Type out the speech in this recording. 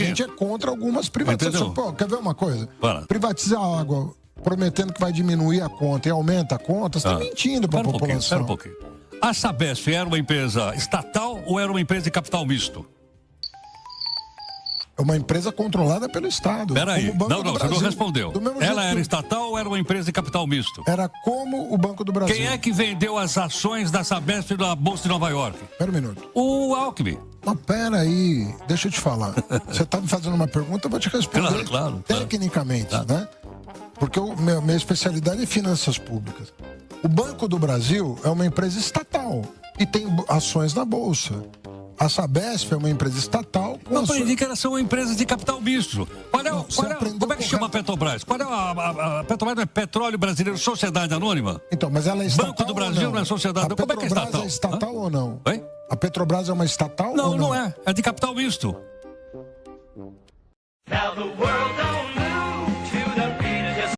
gente é contra algumas privatizações. Pô, quer ver uma coisa? Fala. Privatizar a água, prometendo que vai diminuir a conta e aumenta a conta, você está mentindo para a população. Espera um pouquinho. A Sabesp era uma empresa estatal ou era uma empresa de capital misto? É uma empresa controlada pelo Estado. Peraí, não, você não respondeu. Ela era estatal ou era uma empresa de capital misto? Era como o Banco do Brasil. Quem é que vendeu as ações da Sabesp na Bolsa de Nova York? Espera um minuto. O Alckmin. Mas peraí, deixa eu te falar. Você está me fazendo uma pergunta, eu vou te responder claro. Tecnicamente, né? Porque minha especialidade é finanças públicas. O Banco do Brasil é uma empresa estatal e tem ações na Bolsa. A Sabesp é uma empresa estatal. Eu aprendi que elas são empresas de capital misto. Como é que chama a Petrobras? A Petrobras não é Petróleo Brasileiro Sociedade Anônima? Então, mas ela é estatal. Banco do Brasil não é sociedade. Como é que é estatal? A Petrobras é estatal ou não? Oi? A Petrobras é uma estatal ou não? Não, não é. É de capital misto. Now the world